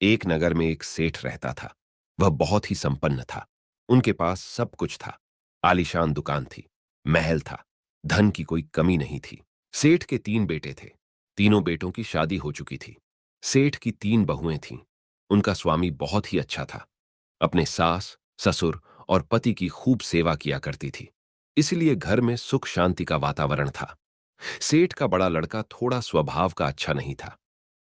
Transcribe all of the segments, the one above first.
एक नगर में एक सेठ रहता था। वह बहुत ही संपन्न था। उनके पास सब कुछ था। आलीशान दुकान थी, महल था, धन की कोई कमी नहीं थी। सेठ के तीन बेटे थे। तीनों बेटों की शादी हो चुकी थी। सेठ की तीन बहुएं थीं। उनका स्वामी बहुत ही अच्छा था। अपने सास, ससुर और पति की खूब सेवा किया करती थी। इसलिए घर में सुख शांति का वातावरण था। सेठ का बड़ा लड़का थोड़ा स्वभाव का अच्छा नहीं था।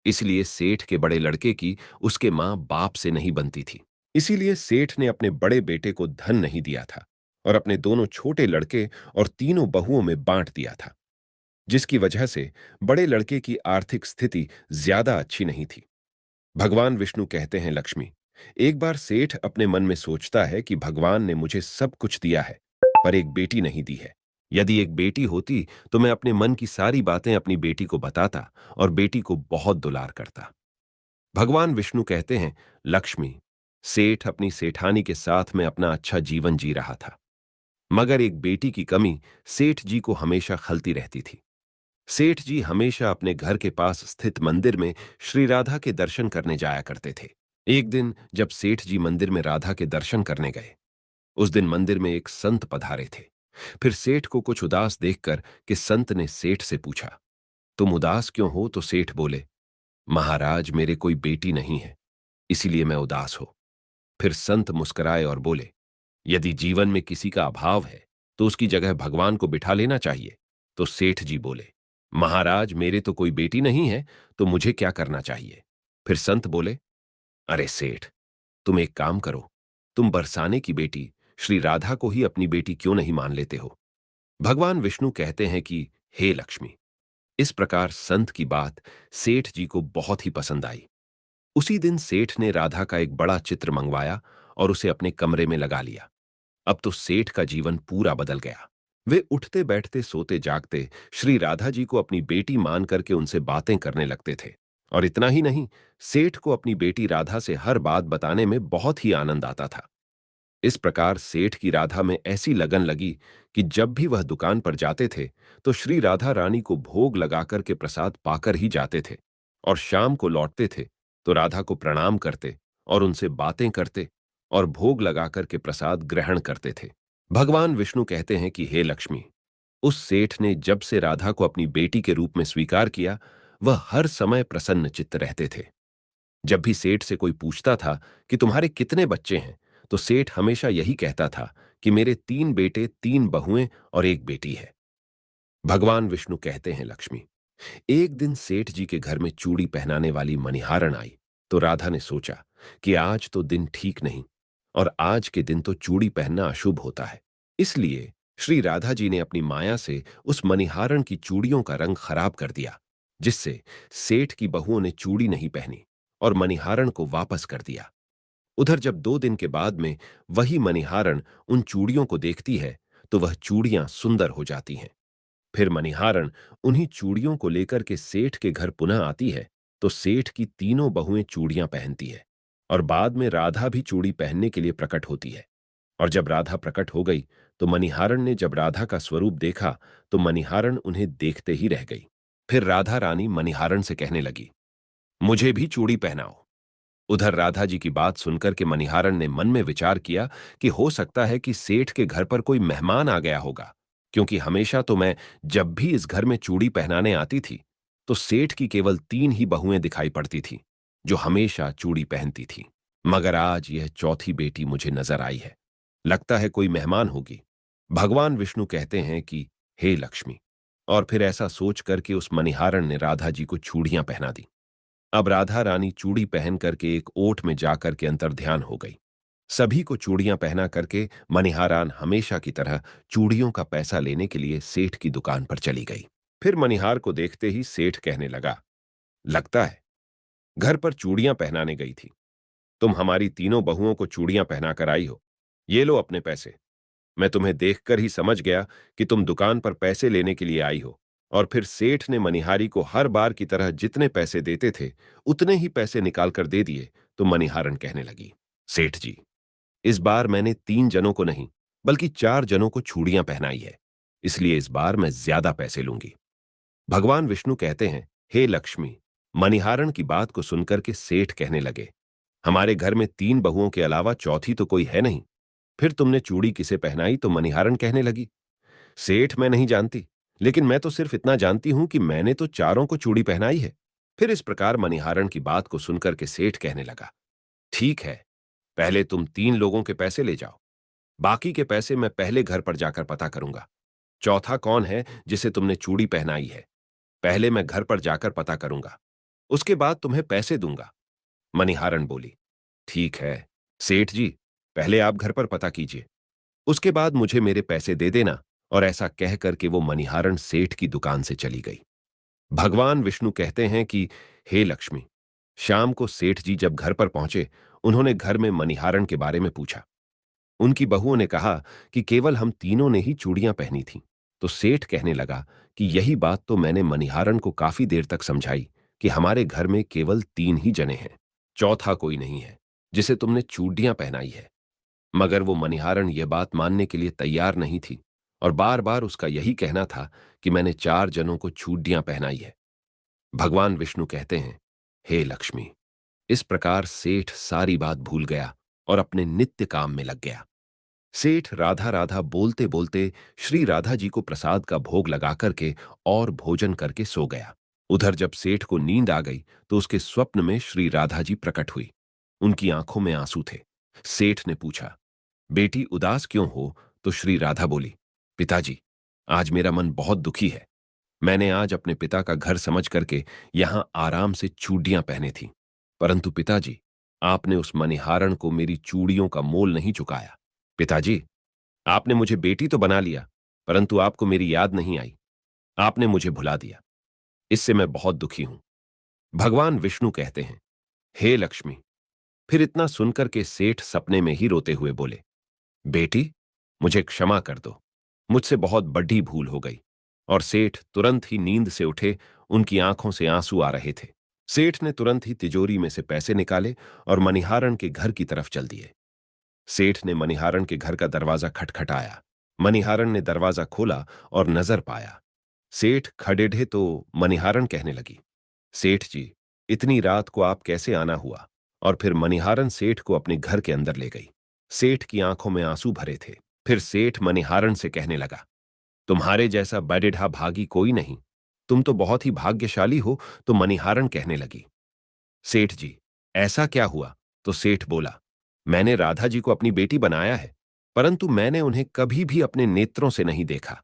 इसलिए सेठ के बड़े लड़के की उसके मां बाप से नहीं बनती थी। इसीलिए सेठ ने अपने बड़े बेटे को धन नहीं दिया था और अपने दोनों छोटे लड़के और तीनों बहुओं में बांट दिया था, जिसकी वजह से बड़े लड़के की आर्थिक स्थिति ज्यादा अच्छी नहीं थी। भगवान विष्णु कहते हैं, लक्ष्मी, एक बार सेठ अपने मन में सोचता है कि भगवान ने मुझे सब कुछ दिया है, पर एक बेटी नहीं दी है। यदि एक बेटी होती तो मैं अपने मन की सारी बातें अपनी बेटी को बताता और बेटी को बहुत दुलार करता। भगवान विष्णु कहते हैं, लक्ष्मी, सेठ अपनी सेठानी के साथ में अपना अच्छा जीवन जी रहा था, मगर एक बेटी की कमी सेठ जी को हमेशा खलती रहती थी। सेठ जी हमेशा अपने घर के पास स्थित मंदिर में श्री राधा के दर्शन करने जाया करते थे। एक दिन जब सेठ जी मंदिर में राधा के दर्शन करने गए, उस दिन मंदिर में एक संत पधारे थे। फिर सेठ को कुछ उदास देखकर कि संत ने सेठ से पूछा, तुम उदास क्यों हो? तो सेठ बोले, महाराज, मेरे कोई बेटी नहीं है, इसीलिए मैं उदास हो। फिर संत मुस्कुराए और बोले, यदि जीवन में किसी का अभाव है तो उसकी जगह भगवान को बिठा लेना चाहिए। तो सेठ जी बोले, महाराज, मेरे तो कोई बेटी नहीं है, तो मुझे क्या करना चाहिए? फिर संत बोले, अरे सेठ, तुम एक काम करो, तुम बरसाने की बेटी श्री राधा को ही अपनी बेटी क्यों नहीं मान लेते हो? भगवान विष्णु कहते हैं कि हे लक्ष्मी, इस प्रकार संत की बात सेठ जी को बहुत ही पसंद आई। उसी दिन सेठ ने राधा का एक बड़ा चित्र मंगवाया और उसे अपने कमरे में लगा लिया। अब तो सेठ का जीवन पूरा बदल गया। वे उठते बैठते सोते जागते श्री राधा जी को अपनी बेटी मान करके उनसे बातें करने लगते थे। और इतना ही नहीं, सेठ को अपनी बेटी राधा से हर बात बताने में बहुत ही आनंद आता था। इस प्रकार सेठ की राधा में ऐसी लगन लगी कि जब भी वह दुकान पर जाते थे तो श्री राधा रानी को भोग लगाकर के प्रसाद पाकर ही जाते थे। और शाम को लौटते थे तो राधा को प्रणाम करते और उनसे बातें करते और भोग लगाकर के प्रसाद ग्रहण करते थे। भगवान विष्णु कहते हैं कि हे लक्ष्मी, उस सेठ ने जब से राधा को अपनी बेटी के रूप में स्वीकार किया, वह हर समय प्रसन्न चित्त रहते थे। जब भी सेठ से कोई पूछता था कि तुम्हारे कितने बच्चे हैं, तो सेठ हमेशा यही कहता था कि मेरे तीन बेटे, तीन बहुएं और एक बेटी है। भगवान विष्णु कहते हैं, लक्ष्मी, एक दिन सेठ जी के घर में चूड़ी पहनाने वाली मणिहारन आई। तो राधा ने सोचा कि आज तो दिन ठीक नहीं और आज के दिन तो चूड़ी पहनना अशुभ होता है। इसलिए श्री राधा जी ने अपनी माया से उस मणिहारन की चूड़ियों का रंग खराब कर दिया, जिससे सेठ की बहुओं ने चूड़ी नहीं पहनी और मणिहारन को वापस कर दिया। उधर जब 2 दिन के बाद में वही मणिहारन उन चूड़ियों को देखती है तो वह चूड़ियां सुंदर हो जाती हैं। फिर मणिहारन उन्हीं चूड़ियों को लेकर के सेठ के घर पुनः आती है तो सेठ की तीनों बहुएं चूड़ियां पहनती है और बाद में राधा भी चूड़ी पहनने के लिए प्रकट होती है। और जब राधा प्रकट हो गई तो मणिहारन ने जब राधा का स्वरूप देखा तो मणिहारन उन्हें देखते ही रह गई। फिर राधा रानी मणिहारन से कहने लगी, मुझे भी चूड़ी पहनाओ। उधर राधा जी की बात सुनकर के मणिहारन ने मन में विचार किया कि हो सकता है कि सेठ के घर पर कोई मेहमान आ गया होगा, क्योंकि हमेशा तो मैं जब भी इस घर में चूड़ी पहनाने आती थी तो सेठ की केवल तीन ही बहुएं दिखाई पड़ती थी जो हमेशा चूड़ी पहनती थी, मगर आज यह चौथी बेटी मुझे नजर आई है। लगता है कोई मेहमान होगी। भगवान विष्णु कहते हैं कि हे लक्ष्मी, और फिर ऐसा सोच करके उस मणिहारन ने राधा जी को चूड़ियां पहना दी। अब राधा रानी चूड़ी पहन करके एक ओट में जाकर के अंतर्ध्यान हो गई। सभी को चूड़ियां पहना करके मणिहारान हमेशा की तरह चूड़ियों का पैसा लेने के लिए सेठ की दुकान पर चली गई। फिर मणिहार को देखते ही सेठ कहने लगा, लगता है घर पर चूड़ियां पहनाने गई थी। तुम हमारी तीनों बहुओं को चूड़ियां पहना कर आई हो। ये लो अपने पैसे। मैं तुम्हें देखकर ही समझ गया कि तुम दुकान पर पैसे लेने के लिए आई हो। और फिर सेठ ने मणिहारी को हर बार की तरह जितने पैसे देते थे उतने ही पैसे निकाल कर दे दिए। तो मणिहारन कहने लगी, सेठ जी, इस बार मैंने 3 जनों को नहीं बल्कि 4 जनों को चूड़ियां पहनाई है, इसलिए इस बार मैं ज्यादा पैसे लूंगी। भगवान विष्णु कहते हैं, हे लक्ष्मी, मणिहारन की बात को सुनकर के सेठ कहने लगे, हमारे घर में 3 बहुओं के अलावा चौथी तो कोई है नहीं। फिर तुमने चूड़ी किसे पहनाई तो मनिहारन कहने लगी, सेठ मैं नहीं जानती, लेकिन मैं तो सिर्फ इतना जानती हूं कि मैंने तो चारों को चूड़ी पहनाई है। फिर इस प्रकार मनिहारन की बात को सुनकर के सेठ कहने लगा, ठीक है, पहले तुम 3 लोगों के पैसे ले जाओ, बाकी के पैसे मैं पहले घर पर जाकर पता करूंगा। चौथा कौन है जिसे तुमने चूड़ी पहनाई है, पहले मैं घर पर जाकर पता करूंगा, उसके बाद तुम्हें पैसे दूंगा। मनिहारन बोली, ठीक है सेठ जी, पहले आप घर पर पता कीजिए, उसके बाद मुझे मेरे पैसे दे देना। और ऐसा कह करके वो मनिहारन सेठ की दुकान से चली गई। भगवान विष्णु कहते हैं कि हे लक्ष्मी, शाम को सेठ जी जब घर पर पहुंचे, उन्होंने घर में मनिहारन के बारे में पूछा। उनकी बहुओं ने कहा कि केवल हम तीनों ने ही चूड़ियां पहनी थीं। तो सेठ कहने लगा कि यही बात तो मैंने मनिहारन को काफी देर तक समझाई कि हमारे घर में केवल 3 ही जने हैं, चौथा कोई नहीं है जिसे तुमने चूड़ियां पहनाई है। मगर वो मनिहारन ये बात मानने के लिए तैयार नहीं थी और बार बार उसका यही कहना था कि मैंने 4 जनों को चूड़ियां पहनाई है। भगवान विष्णु कहते हैं, हे लक्ष्मी, इस प्रकार सेठ सारी बात भूल गया और अपने नित्य काम में लग गया। सेठ राधा राधा बोलते बोलते श्री राधा जी को प्रसाद का भोग लगा करके और भोजन करके सो गया। उधर जब सेठ को नींद आ गई तो उसके स्वप्न में श्री राधा जी प्रकट हुई। उनकी आंखों में आंसू थे। सेठ ने पूछा, बेटी उदास क्यों हो? तो श्री राधा बोली, पिताजी, आज मेरा मन बहुत दुखी है। मैंने आज अपने पिता का घर समझ करके यहां आराम से चूड़ियां पहने थी, परंतु पिताजी, आपने उस मनिहारन को मेरी चूड़ियों का मोल नहीं चुकाया। पिताजी, आपने मुझे बेटी तो बना लिया, परंतु आपको मेरी याद नहीं आई, आपने मुझे भुला दिया। इससे मैं बहुत दुखी हूं। भगवान विष्णु कहते हैं, हे लक्ष्मी। फिर इतना सुनकर के सेठ सपने में ही रोते हुए बोले, बेटी, मुझे क्षमा कर दो, मुझसे बहुत बड़ी भूल हो गई। और सेठ तुरंत ही नींद से उठे, उनकी आंखों से आंसू आ रहे थे। सेठ ने तुरंत ही तिजोरी में से पैसे निकाले और मनिहारन के घर की तरफ चल दिए। सेठ ने मनिहारन के घर का दरवाजा खटखटाया। मनिहारन ने दरवाजा खोला और नजर पाया। सेठ खड़ेढे तो मनिहारन कहने लगी, सेठ जी, इतनी रात को आप कैसे आना हुआ? और फिर मनिहारन सेठ को अपने घर के अंदर ले गई। सेठ की आंखों में आंसू भरे थे। फिर सेठ मनिहारन से कहने लगा, तुम्हारे जैसा बडेढ़ा भागी कोई नहीं, तुम तो बहुत ही भाग्यशाली हो। तो मनिहारन कहने लगी, सेठ जी, ऐसा क्या हुआ? तो सेठ बोला, मैंने राधा जी को अपनी बेटी बनाया है, परंतु मैंने उन्हें कभी भी अपने नेत्रों से नहीं देखा।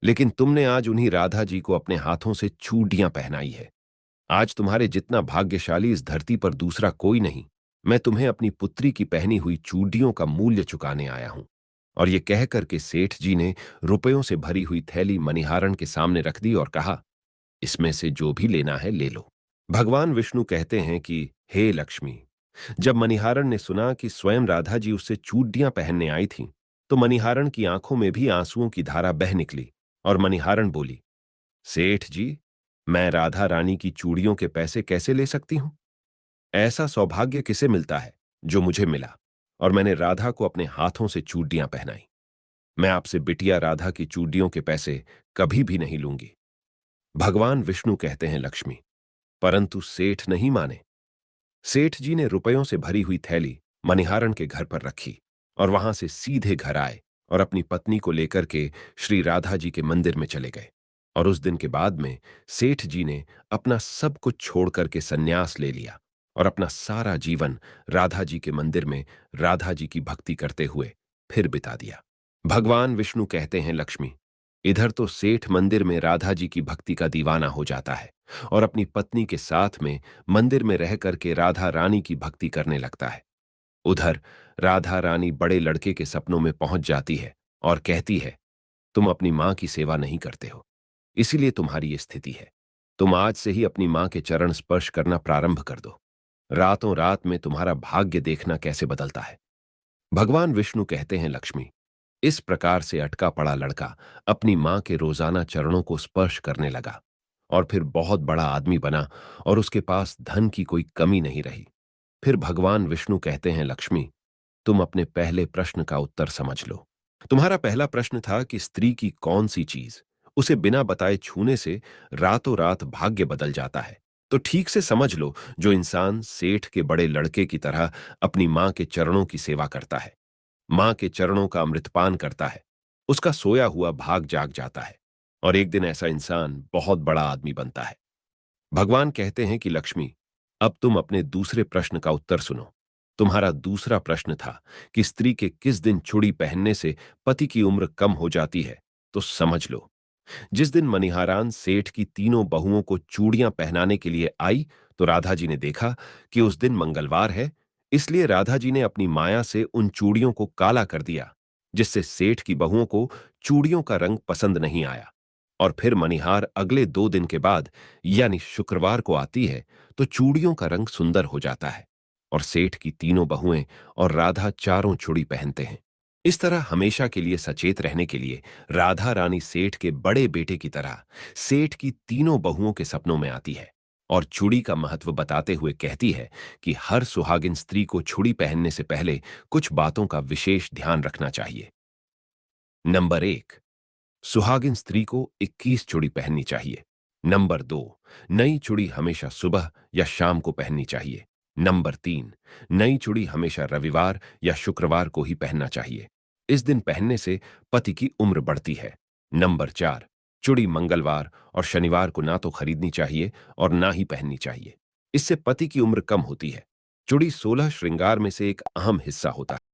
लेकिन तुमने आज उन्हीं राधा जी को अपने हाथों से चूड़ियां पहनाई है। आज तुम्हारे जितना भाग्यशाली इस धरती पर दूसरा कोई नहीं। मैं तुम्हें अपनी पुत्री की पहनी हुई चूड़ियों का मूल्य चुकाने आया हूं। और ये कह करके सेठ जी ने रुपयों से भरी हुई थैली मनिहारन के सामने रख दी और कहा, इसमें से जो भी लेना है ले लो। भगवान विष्णु कहते हैं कि हे लक्ष्मी, जब मनिहारन ने सुना कि स्वयं राधा जी उससे चूड़ियां पहनने आई थीं, तो मनिहारन की आंखों में भी आंसुओं की धारा बह निकली और मनिहारन बोली, सेठ जी, मैं राधा रानी की चूड़ियों के पैसे कैसे ले सकती हूं? ऐसा सौभाग्य किसे मिलता है जो मुझे मिला? और मैंने राधा को अपने हाथों से चूड़ियां पहनाई। मैं आपसे बिटिया राधा की चूड़ियों के पैसे कभी भी नहीं लूंगी। भगवान विष्णु कहते हैं, लक्ष्मी, परंतु सेठ नहीं माने। सेठ जी ने रुपयों से भरी हुई थैली मनिहारन के घर पर रखी और वहां से सीधे घर आए और अपनी पत्नी को लेकर के श्री राधा जी के मंदिर में चले गए। और उस दिन के बाद में सेठ जी ने अपना सब कुछ छोड़ करके संन्यास ले लिया और अपना सारा जीवन राधा जी के मंदिर में राधा जी की भक्ति करते हुए फिर बिता दिया। भगवान विष्णु कहते हैं, लक्ष्मी, इधर तो सेठ मंदिर में राधा जी की भक्ति का दीवाना हो जाता है और अपनी पत्नी के साथ में मंदिर में रह करके राधा रानी की भक्ति करने लगता है। उधर राधा रानी बड़े लड़के के सपनों में पहुंच जाती है और कहती है, तुम अपनी मां की सेवा नहीं करते हो, इसीलिए तुम्हारी ये स्थिति है। तुम आज से ही अपनी मां के चरण स्पर्श करना प्रारंभ कर दो। रातों रात में तुम्हारा भाग्य देखना कैसे बदलता है। भगवान विष्णु कहते हैं, लक्ष्मी, इस प्रकार से अटका पड़ा लड़का अपनी मां के रोजाना चरणों को स्पर्श करने लगा और फिर बहुत बड़ा आदमी बना और उसके पास धन की कोई कमी नहीं रही। फिर भगवान विष्णु कहते हैं, लक्ष्मी, तुम अपने पहले प्रश्न का उत्तर समझ लो। तुम्हारा पहला प्रश्न था कि स्त्री की कौन सी चीज उसे बिना बताए छूने से रातों रात भाग्य बदल जाता है। तो ठीक से समझ लो, जो इंसान सेठ के बड़े लड़के की तरह अपनी मां के चरणों की सेवा करता है, मां के चरणों का अमृतपान करता है, उसका सोया हुआ भाग जाग जाता है और एक दिन ऐसा इंसान बहुत बड़ा आदमी बनता है। भगवान कहते हैं कि लक्ष्मी, अब तुम अपने दूसरे प्रश्न का उत्तर सुनो। तुम्हारा दूसरा प्रश्न था कि स्त्री के किस दिन चूड़ी पहनने से पति की उम्र कम हो जाती है। तो समझ लो, जिस दिन मनिहारान सेठ की तीनों बहुओं को चूड़ियां पहनाने के लिए आई, तो राधा जी ने देखा कि उस दिन मंगलवार है, इसलिए राधा जी ने अपनी माया से उन चूड़ियों को काला कर दिया, जिससे सेठ की बहुओं को चूड़ियों का रंग पसंद नहीं आया। और फिर मनिहार अगले 2 दिन के बाद, यानी शुक्रवार को आती है, तो चूड़ियों का रंग सुंदर हो जाता है और सेठ की तीनों बहुएं और राधा चारों चूड़ी पहनते हैं। इस तरह हमेशा के लिए सचेत रहने के लिए राधा रानी सेठ के बड़े बेटे की तरह सेठ की तीनों बहुओं के सपनों में आती है और चूड़ी का महत्व बताते हुए कहती है कि हर सुहागिन स्त्री को चूड़ी पहनने से पहले कुछ बातों का विशेष ध्यान रखना चाहिए। नंबर 1, सुहागिन स्त्री को 21 चूड़ी पहननी चाहिए। नंबर 2, नई चूड़ी हमेशा सुबह या शाम को पहननी चाहिए। नंबर 3, नई चूड़ी हमेशा रविवार या शुक्रवार को ही पहनना चाहिए। इस दिन पहनने से पति की उम्र बढ़ती है। नंबर 4, चूड़ी मंगलवार और शनिवार को ना तो खरीदनी चाहिए और ना ही पहननी चाहिए। इससे पति की उम्र कम होती है। चूड़ी 16 श्रृंगार में से एक अहम हिस्सा होता है।